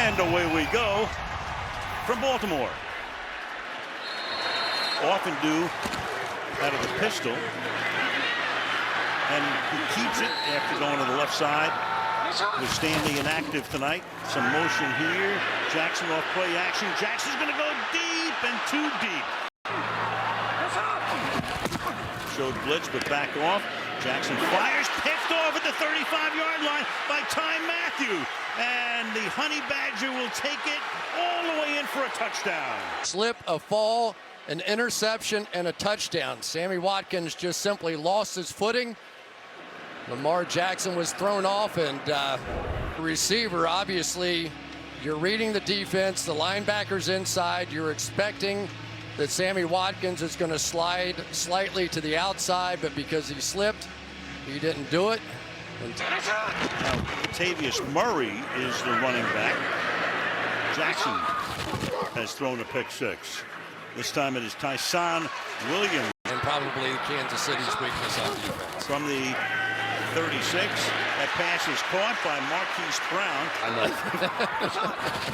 And away we go from Baltimore. Often do out of the pistol. And he keeps it after going to the left side. With Stanley inactive tonight. Some motion here. Jackson off play action. Jackson's going to go deep and too deep. Showed blitz, but back off. Jackson fires, picked off at the 35-yard line by Ty Matthew. And the Honey Badger will take it all the way in for a touchdown. Slip, a fall, an interception, and a touchdown. Sammy Watkins just simply lost his footing. Lamar Jackson was thrown off, and receiver, obviously, you're reading the defense, the linebacker's inside, you're expecting that Sammy Watkins is going to slide slightly to the outside, but because he slipped, he didn't do it. Now, Tavius Murray is the running back. Jackson has thrown a pick six. This time it is Tyson Williams. And probably Kansas City's weakness on defense. From the 36, that pass is caught by Marquise Brown. I love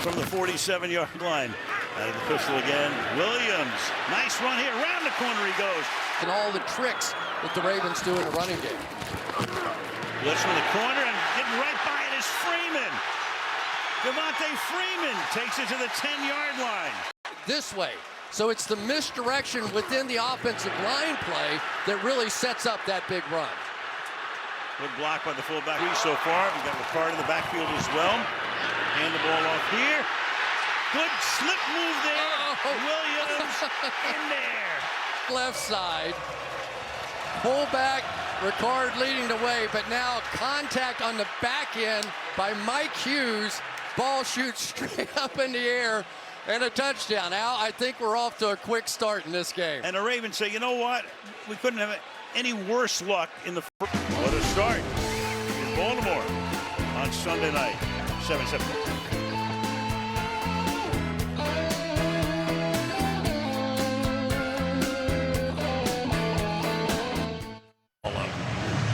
From the 47-yard line. Out of the pistol again, Williams. Nice run here. Around the corner he goes. And all the tricks that the Ravens do in the running game. Blitz from the corner, and getting right by it is Freeman. Devontae Freeman takes it to the 10-yard line. This way. So it's the misdirection within the offensive line play that really sets up that big run. Good block by the fullback so far. We've got Ricard in the backfield as well. Hand the ball off here. Good slip move there. Williams in there. Left side. Fullback, Ricard leading the way, but now contact on the back end by Mike Hughes. Ball shoots straight up in the air and a touchdown. Al, I think we're off to a quick start in this game. And the Ravens say, you know what? We couldn't have any worse luck in the first. What a start in Baltimore on Sunday night. 7-7.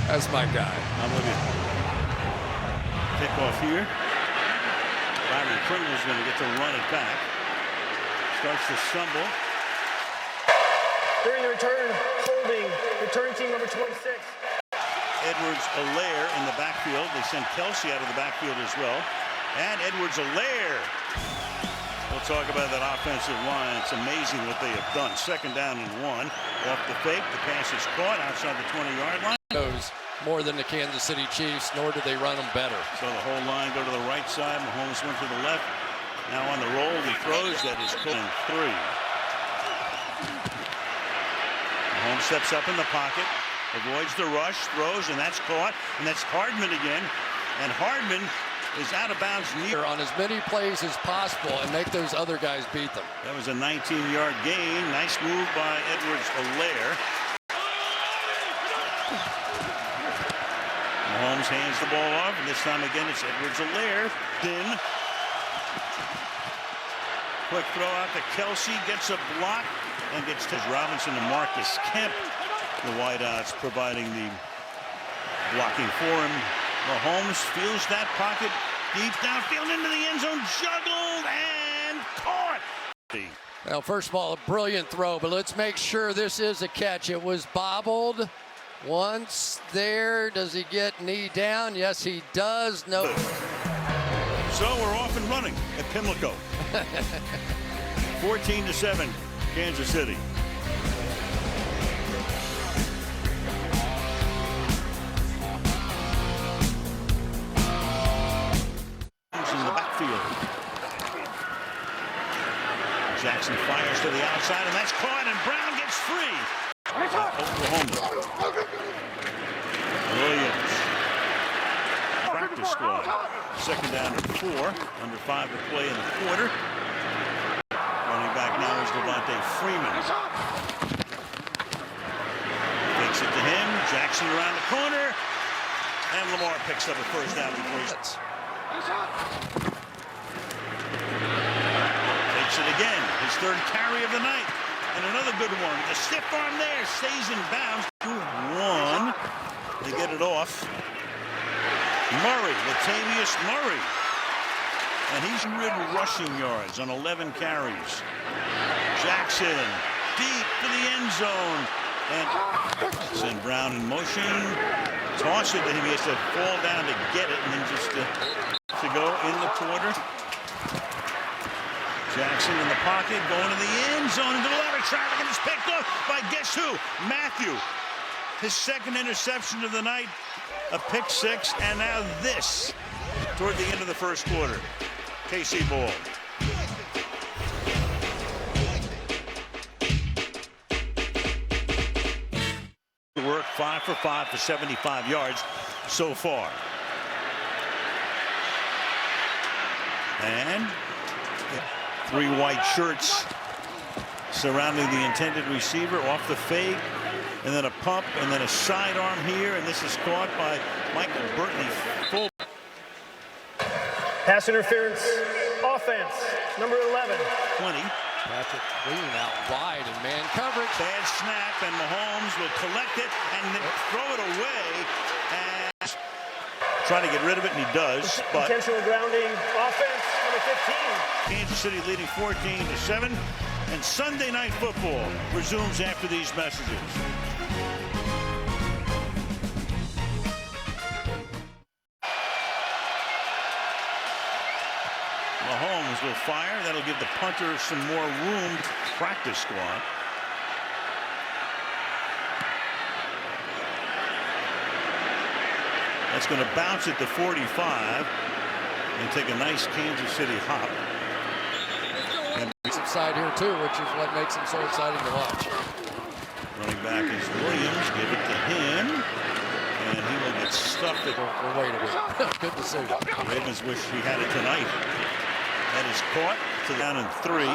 That's my guy. I'm with you. Kickoff here. Byron Pringle's going to get to run it back. Starts to stumble. During the return, holding, return team number 26. Edwards-Helaire in the backfield. They send Kelsey out of the backfield as well. And Edwards-Helaire. We'll talk about that offensive line. It's amazing what they have done. Second down and 1. Off the fake. The pass is caught outside the 20-yard line. Knows more than the Kansas City Chiefs, nor do they run them better. So the whole line go to the right side. Mahomes went to the left. Now on the roll, he throws. That is caught in 3. Mahomes steps up in the pocket, avoids the rush, throws, and that's caught. And that's Hardman again. And Hardman is out of bounds near on as many plays as possible and make those other guys beat them. That was a 19-yard gain. Nice move by Edwards-Helaire. Mahomes hands the ball off, and this time again it's Edwards-Helaire. Then quick throw out to Kelsey, gets a block, and gets to Robinson and Marcus Kemp. The wideouts providing the blocking for him. Mahomes feels that pocket deep downfield into the end zone, juggled and caught. Well, first of all, a brilliant throw, but let's make sure this is a catch. It was bobbled once there. Does he get knee down? Yes, he does. No. So we're off and running at Pimlico. 14-7, Kansas City. In the backfield. Jackson fires to the outside, and that's caught, and Brown gets free. Oklahoma. Williams. Practice squad. Second down and 4. Under 5 to play in the quarter. Running back now is Devontae Freeman. Takes it to him. Jackson around the corner. And Lamar picks up a first down before he hits. Takes it again. His third carry of the night. And another good one. The stiff arm there stays in bounds. 1. They get it off. Murray, Latavius Murray. And he's rid rushing yards on 11 carries. Jackson deep to the end zone. And send Brown in motion. Toss it to him. He has to fall down to get it and then just to go in the quarter. Jackson in the pocket, going to the end zone, into a lot of traffic, and it's picked up by guess who? Matthew. His second interception of the night, a pick six, and now this toward the end of the first quarter. KC ball. Work 5 for 5 for 75 yards so far. And 3 white shirts surrounding the intended receiver, off the fake, and then a pump, and then a sidearm here, and this is caught by Michael Burton. Full Pass interference, offense, number 11. 20. Patrick Queen out wide in man coverage. Bad snap, and Mahomes will collect it and then throw it away and try to get rid of it, and he does. But Intentional grounding, offense, number 15. Kansas City leading 14-7, and Sunday Night Football resumes after these messages. Mahomes will fire. That'll give the punter some more room to practice squad. That's going to bounce at the 45 and take a nice Kansas City hop. And Side here too, which is what makes him so exciting to watch. running back is Williams. Give it to him, and he will get stuffed. We'll wait a bit. Good decision. Ravens wish he had it tonight. That is caught to down in 3.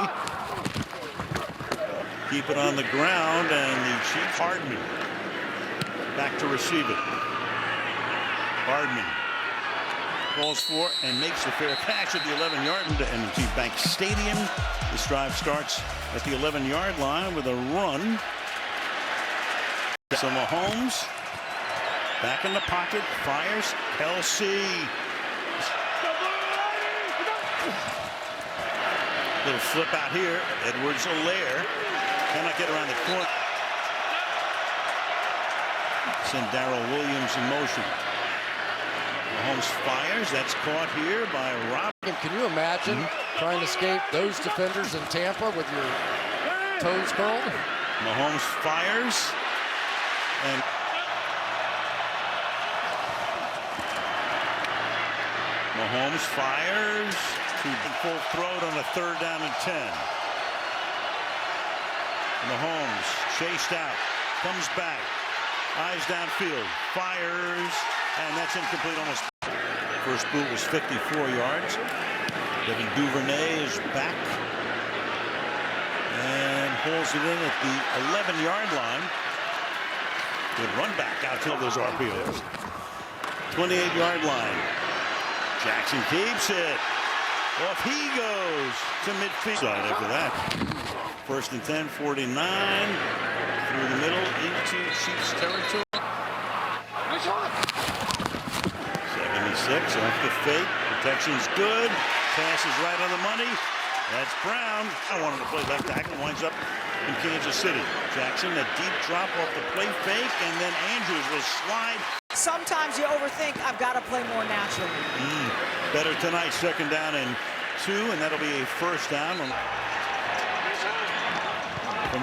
Keep it on the ground, and the Chiefs. Hardman back to receive it. Hardman calls for and makes the fair catch at the 11-yard line. And KeyBank Stadium. This drive starts at the 11-yard line with a run. So Mahomes back in the pocket, fires. Kelsey. Little flip out here. Edwards-Helaire cannot get around the corner. Send Darrell Williams in motion. Mahomes fires. That's caught here by Rob. Can you imagine trying to escape those defenders in Tampa with your toes curled? Mahomes fires. And Mahomes fires to full throat on a 3rd down and 10. Mahomes chased out, comes back, eyes downfield, fires, and that's incomplete. Almost. First boot was 54 yards. Devin Duvernay is back and holds it in at the 11-yard line. Good run back out till those RPOs. 28-yard line. Jackson keeps it. Off he goes to midfield. Side after that. 1st and 10, 49. Through the middle into Chiefs territory. 76 off the fake. Protection's good. Pass is right on the money. That's Brown. I wanted to play left tackle. Winds up in Kansas City. Jackson, a deep drop off the play fake, and then Andrews will slide. Sometimes you overthink. I've got to play more naturally. Better tonight. 2nd down and 2, and that'll be a 1st down from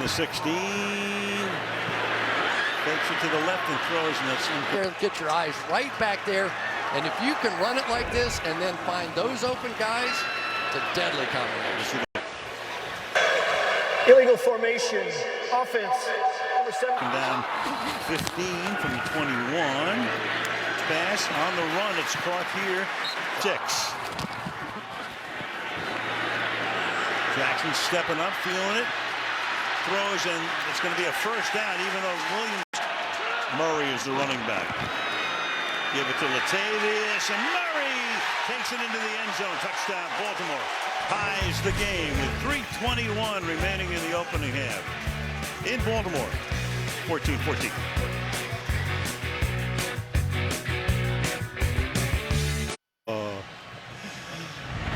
the 16. Takes it to the left and throws, and that's in. Get your eyes right back there, and if you can run it like this and then find those open guys, it's a deadly combination. Illegal formation, offense, number 7. Down 15 from the 21. Pass on the run. It's caught here. 6. Jackson stepping up, feeling it. Throws, and it's going to be a 1st down, even though Murray is the running back. Give it to Latavius, and Murray takes it into the end zone. Touchdown, Baltimore. Ties the game with 3:21 remaining in the opening half. In Baltimore, 14-14.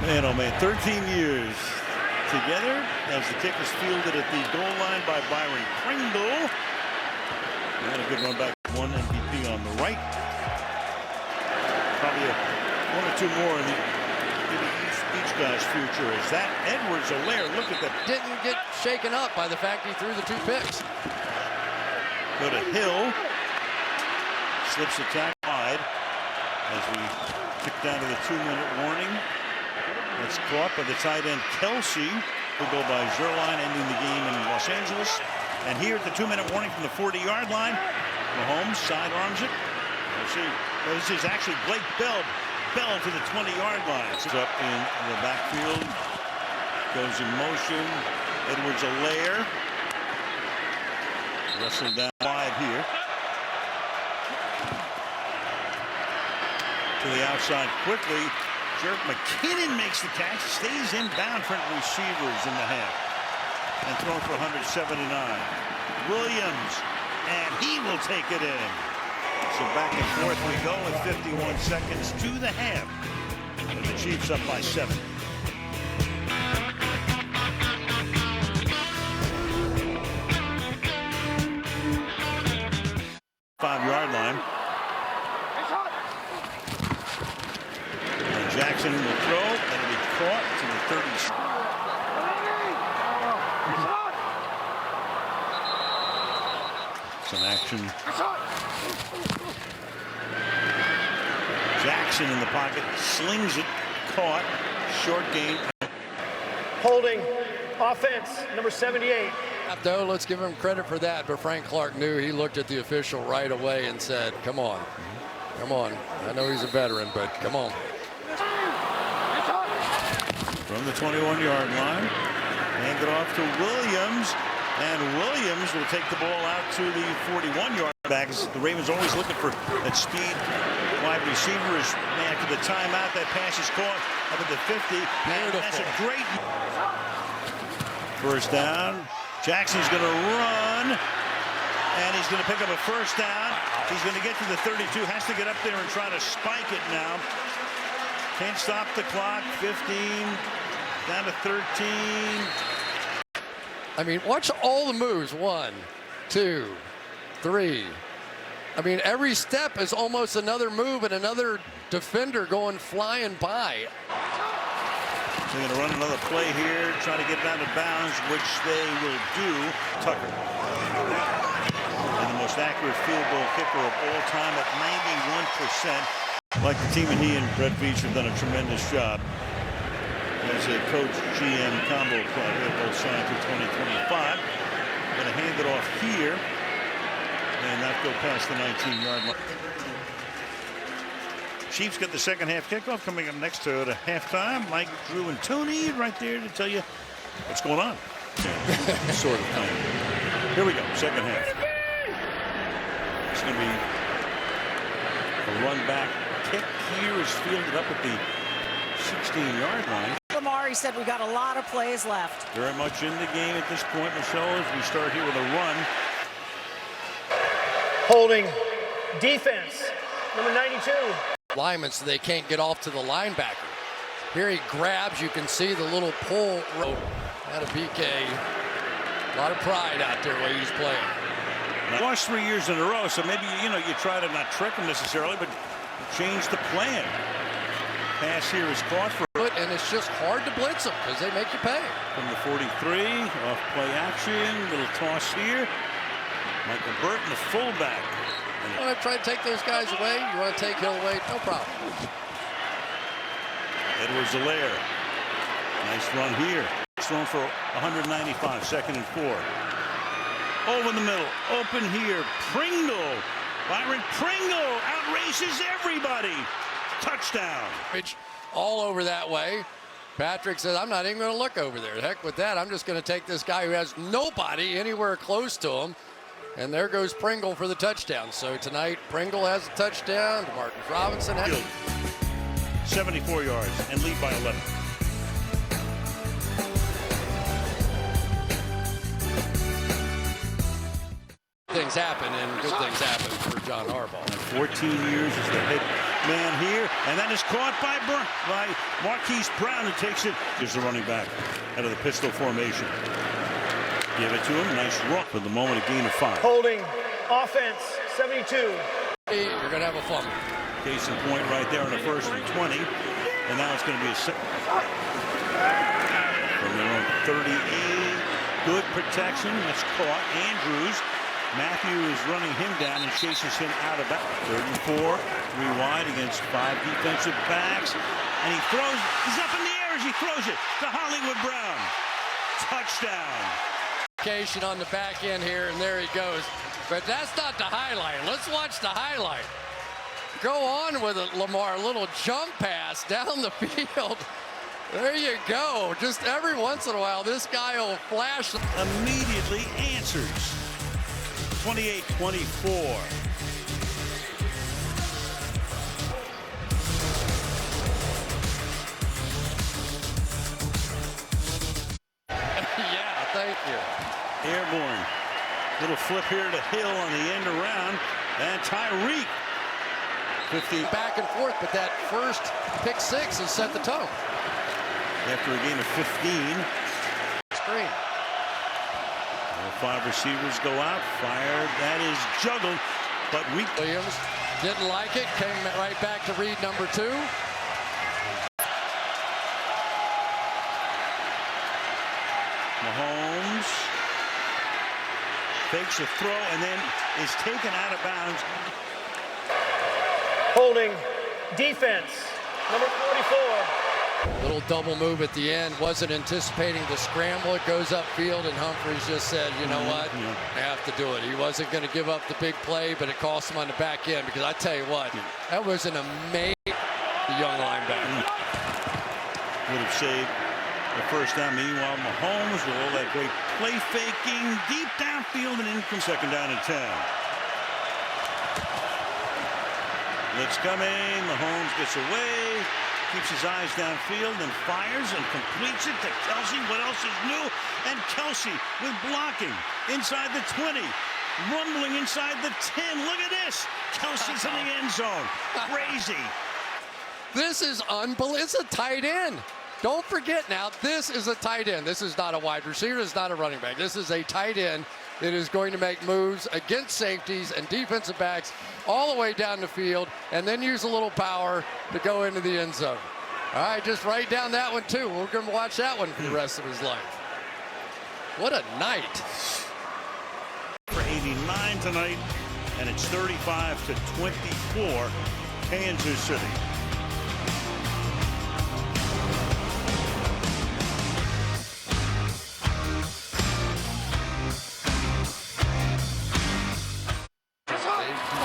Man, oh man, 13 years together as the kick is fielded at the goal line by Byron Pringle. And a good run back, one MVP on the right. Probably one or two more in each guy's future. Is that Edwards-Helaire? Look at that. Didn't get shaken up by the fact he threw the 2 picks. Go to Hill. Slips attack wide as we tick down to the 2-minute warning. That's caught by the tight end Kelsey. Who go by Zerline, ending the game in Los Angeles. And here at the 2-minute warning from the 40-yard line, Mahomes sidearms it. We'll see. This is actually Blake Bell. Bell to the 20-yard line. It's up in the backfield. Goes in motion. Edwards-Helaire. Wrestled down wide here. To the outside quickly. Jerk McKinnon makes the catch. Stays inbound for receivers in the half. And thrown for 179. Williams. And he will take it in. So back and forth we go with 51 seconds to the half. And the Chiefs up by 7. 5-yard line. And Jackson will throw. That'll be caught to the 30. Some action. Jackson in the pocket, slings it, caught, short game. Holding, offense, number 78. Though, let's give him credit for that, but Frank Clark knew. He looked at the official right away and said, come on, come on. I know he's a veteran, but come on. From the 21-yard line, hand it off to Williams. And Williams will take the ball out to the 41-yard back. The Ravens always looking for that speed. Wide receiver is after the timeout. That pass is caught up at the 50. And that's a great first down. Jackson's going to run. And he's going to pick up a first down. He's going to get to the 32. Has to get up there and try to spike it now. Can't stop the clock. 15. Down to 13. I mean, watch all the moves. 1, 2, 3. I mean, every step is almost another move and another defender going flying by. They're going to run another play here, try to get down to bounds, which they will do. Tucker. And the most accurate field goal kicker of all time at 91%. Like the team and he and Brett Veach have done a tremendous job. As a coach GM combo play. They're both signed through 2025. Going to hand it off here and not go past the 19-yard line. Chiefs get the second half kickoff coming up next to the halftime. Mike, Drew, and Tony right there to tell you what's going on. Sort of thing. Here we go, second half. It's going to be a run back kick here is fielded up at the 16-yard line. Lamar, he said we got a lot of plays left. Very much in the game at this point, Michelle, as we start here with a run. Holding, defense, number 92. Linemen, so they can't get off to the linebacker. Here he grabs. You can see the little pull. Out of BK. A lot of pride out there while he's playing. Lost 3 years in a row, so maybe, you try to not trick him necessarily, but change the plan. Pass here is caught for. And it's just hard to blitz them because they make you pay. From the 43, off play action, little toss here. Michael Burton, the fullback. You want to try to take those guys away? You want to take Hill away? No problem. Edwards-Helaire. Nice run here. Thrown for 195, 2nd and 4. Over the middle, open here. Pringle. Byron Pringle outraces everybody. Touchdown. All over that way. Patrick says, I'm not even going to look over there. Heck with that. I'm just going to take this guy who has nobody anywhere close to him. And there goes Pringle for the touchdown. So tonight, Pringle has a touchdown. Marcus Robinson has 74 yards and lead by 11. Things happen, and good things happen for John Harbaugh. 14 years as the head man here, and that is caught by Marquise Brown, who takes it. Here's the running back out of the pistol formation. Give it to him. Nice rock for the moment, a gain of 5. Holding offense 72. You're going to have a fumble. Case in point right there on the 1st and 20. And now it's going to be a from their own 38. Good protection. That's caught. Andrews. Matthew is running him down and chases him out of bounds. 3rd and 4. 3 wide against 5 defensive backs. And he throws. He's up in the air as he throws it to Hollywood Brown. Touchdown. On the back end here, and there he goes. But that's not the highlight. Let's watch the highlight. Go on with it, Lamar. A little jump pass down the field. There you go. Just every once in a while, this guy will flash. Immediately answers. 28-24. Yeah, thank you. Airborne. Little flip here to Hill on the end around. And Tyreek. 50. Back and forth, but that first pick 6 has set the tone. After a gain of 15. Screen. 5 receivers go out. Fired. That is juggled. But Williams didn't like it. Came right back to read number 2. Mahomes fakes a throw and then is taken out of bounds. Holding defense number 44. Little double move at the end. Wasn't anticipating the scramble. It goes upfield, and Humphries just said, you know what? I have to do it. He wasn't going to give up the big play, but it cost him on the back end, because I tell you what, that was an amazing young linebacker. Would have saved the first down. Meanwhile, Mahomes with all that great play faking deep downfield and in from 2nd down and 10. Blitz coming. Mahomes gets away, keeps his eyes downfield and fires and completes it to Kelsey. What else is new? And Kelsey with blocking inside the 20, rumbling inside the 10. Look at this. Kelsey's in the end zone. Crazy. This is unbelievable. It's a tight end. Don't forget now, this is a tight end. This is not a wide receiver. It's not a running back. This is a tight end that is going to make moves against safeties and defensive backs all the way down the field, and then use a little power to go into the end zone. All right, just write down that one too. We're going to watch that one for the rest of his life. What a night. For 89 tonight, and it's 35-24, Kansas City.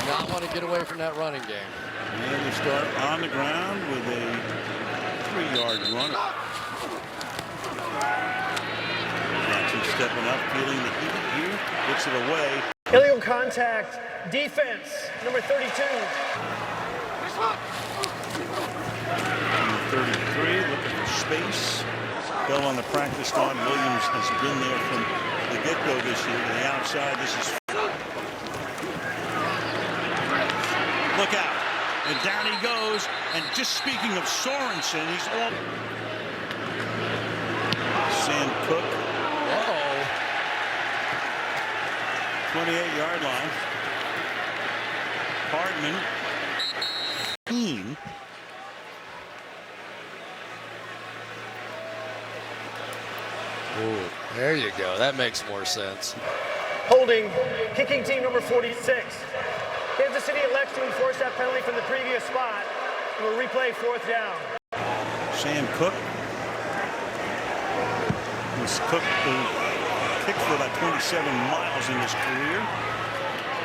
Not want to get away from that running game. And they start on the ground with a 3-yard run. Jackson stepping up, feeling the heat here, gets it away. Illegal contact defense number 32. Number 33 looking for space. Bell on the practice squad. Williams has been there from the get-go this year to the outside. This is look out. And down he goes. And just speaking of Sorensen, he's all Sam Cook. Uh-oh. 28-yard line. Hardman. Ooh, there you go. That makes more sense. Holding kicking team number 46. Kansas City elects to enforce that penalty from the previous spot. We'll replay 4th down. Sam Cook. He's Cook who kicked for about 27 miles in his career.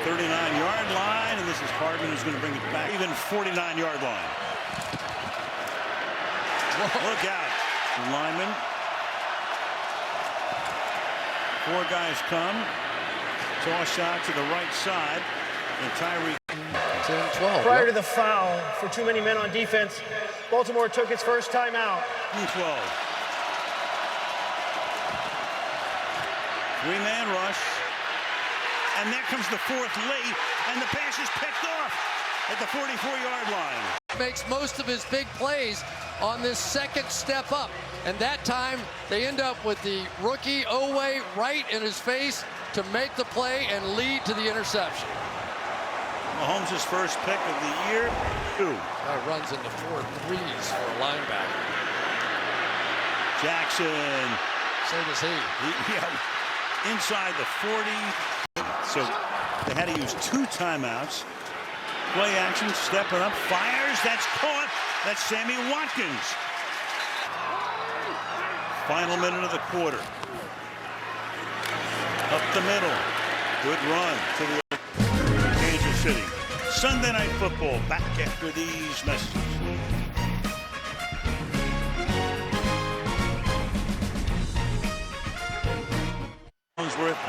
39-yard line, and this is Hardman who's going to bring it back. Even 49-yard line. Look out, lineman. 4 guys come. Toss out to the right side. And Tyreek. 10-12. Prior to the foul for too many men on defense, Baltimore took its first timeout. 12. 3-man rush. And there comes the 4th late, and the pass is picked off. at the 44-yard line. Makes most of his big plays on this second step up. And that time, they end up with the rookie Owe right in his face to make the play and lead to the interception. Mahomes' first pick of the year. That runs into 4 threes for a linebacker. Jackson. So does he. Yeah, inside the 40. So they had to use 2 timeouts. Play action, stepping up, fires. That's caught. That's Sammy Watkins. Final minute of the quarter. Up the middle. Good run to the Kansas City. Sunday Night Football back after these messages.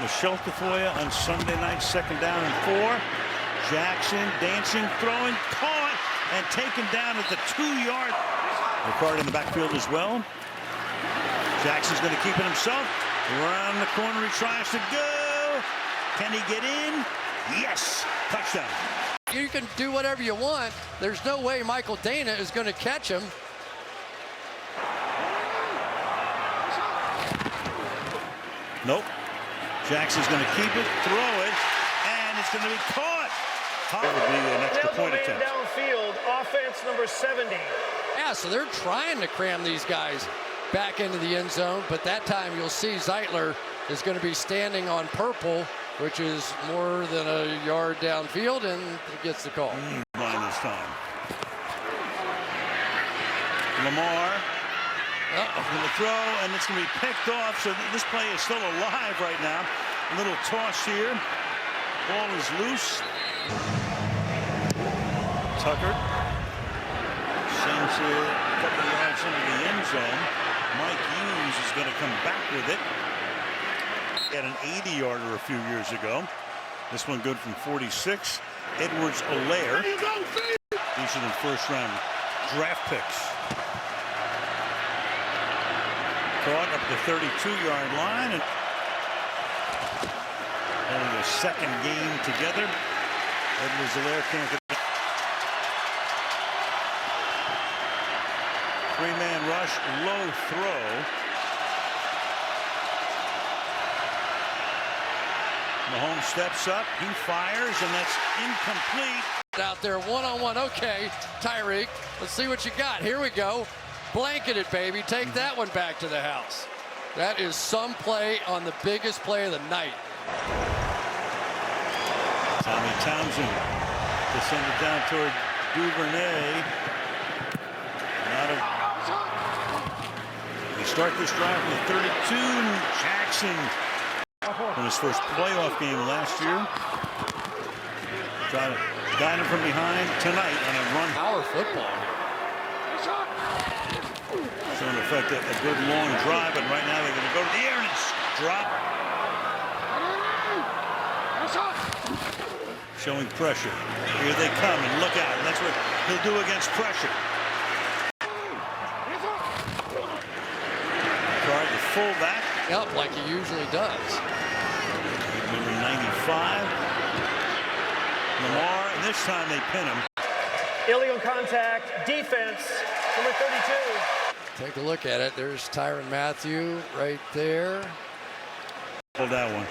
Michelle Tafoya on Sunday night, 2nd down and 4. Jackson dancing, throwing, caught, and taken down at the 2-yard. McCart in the backfield as well. Jackson's going to keep it himself. Around the corner, he tries to go. Can he get in? Yes, touchdown. You can do whatever you want. There's no way Michael Dana is going to catch him. Nope. Jackson's going to keep it, throw it, and it's going to be caught. That would be an extra point attempt. Downfield, offense number 70. Yeah, so they're trying to cram these guys back into the end zone, but that time you'll see Zeitler is going to be standing on purple, which is more than a yard downfield, and he gets the call. Line this time. Lamar. Going to throw, and it's going to be picked off, so this play is still alive right now. A little toss here. Ball is loose. Tucker sends it a couple of yards into the end zone. Mike Hughes is going to come back with it. He had an 80-yarder a few years ago. This one good from 46. Edwards-Helaire. These are the first-round draft picks. Caught up the 32-yard line, and only their 2nd game together. Edwards-Helaire can't get it. 3-man rush, low throw. Mahomes steps up, he fires, and that's incomplete. Out there, one-on-one. Okay, Tyreek, let's see what you got. Here we go. Blanketed, baby. Take that one back to the house. That is some play on the biggest play of the night. Tommy Townsend to send it down toward Duvernay. We start this drive from the 32. Jackson in his first playoff game last year. Trying to guide him from behind tonight on a run. Power football. So in effect, a good long drive, and right now they're going to go to the air and it's dropped. Showing pressure. Here they come, and look out. That's what he'll do against pressure. Card the fullback. Yep, like he usually does. Number 95. Lamar, and this time they pin him. Illegal contact, defense, number 32. Take a look at it. There's Tyrann Mathieu right there. Hold that one.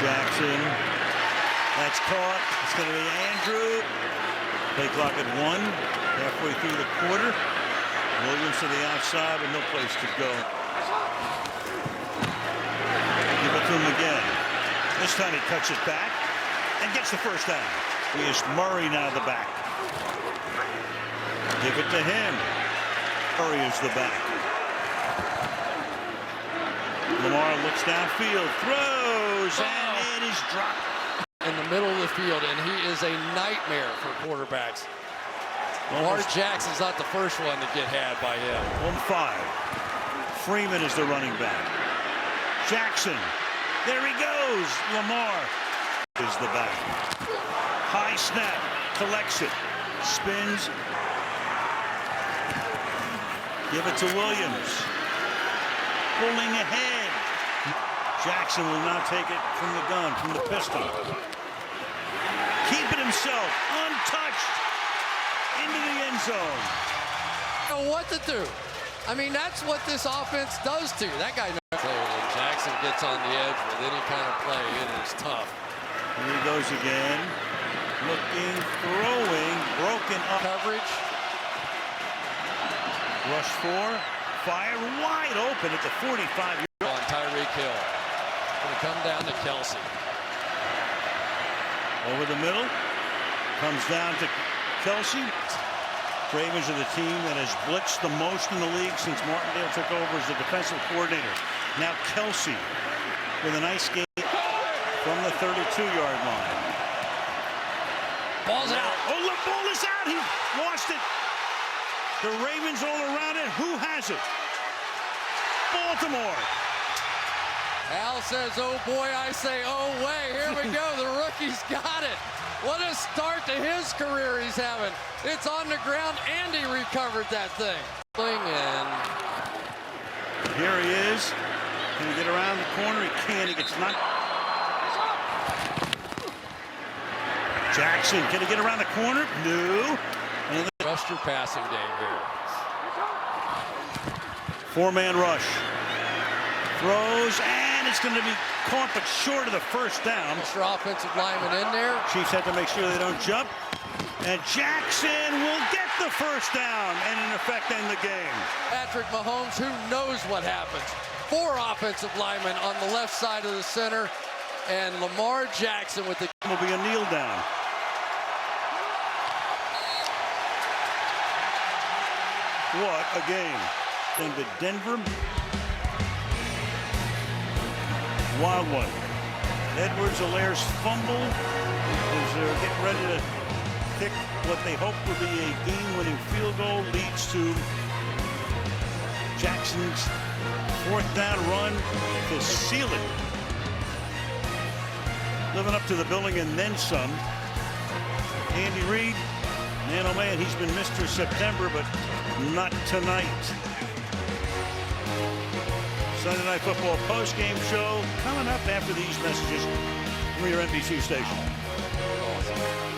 Jackson. That's caught. It's going to be Andrew. Play clock at 1. Halfway through the quarter. Williams to the outside with no place to go. Give it to him again. This time he cuts it back and gets the first down. Here's Murray now the back. Give it to him. Murray is the back. Lamar looks downfield, throws, and it is dropped. In the middle of the field, and he is a nightmare for quarterbacks. Lamar Jackson's not the first one to get had by him. 1-5. Freeman is the running back. Jackson. There he goes. Lamar is the back. High snap. Collects it. Spins. Give it to Williams. Pulling ahead. Jackson will now take it from the gun, from the pistol. Keep it himself, untouched, into the end zone. Know what to do. I mean, that's what this offense does to you. That guy knows. When Jackson gets on the edge with any kind of play, it is tough. Here he goes again. Looking, throwing, broken up. Coverage. Rush 4, fire wide open at the 45. On Tyreek Hill. Going to come down to Kelsey. Over the middle. Comes down to Kelsey. Ravens are the team that has blitzed the most in the league since Martindale took over as the defensive coordinator. Now Kelsey with a nice game from the 32-yard line. Ball's out. Oh, the ball is out. He lost it. The Ravens all around it. Who has it? Baltimore. Al says, oh boy, I say, oh way. Here we go. The rookie's got it. What a start to his career he's having. It's on the ground, and he recovered that thing. And here he is. Can he get around the corner? He can. He gets knocked. Jackson, can he get around the corner? No. And then trust your passing game here. Four-man rush. Throws, and it's going to be caught, but short of the first down. Extra offensive lineman in there. Chiefs have to make sure they don't jump. And Jackson will get the first down and in effect end the game. Patrick Mahomes, who knows what happens. 4 offensive linemen on the left side of the center. And Lamar Jackson with the... Will be a kneel down. What a game. Into Denver. Wild one. Edwards-Helaire's fumble as they're getting ready to kick what they hope will be a game-winning field goal. Leads to Jackson's 4th down run to seal it. Living up to the billing and then some. Andy Reid, man oh man, he's been Mr. September, but not tonight. Sunday Night Football post-game show coming up after these messages from your NBC station. Awesome.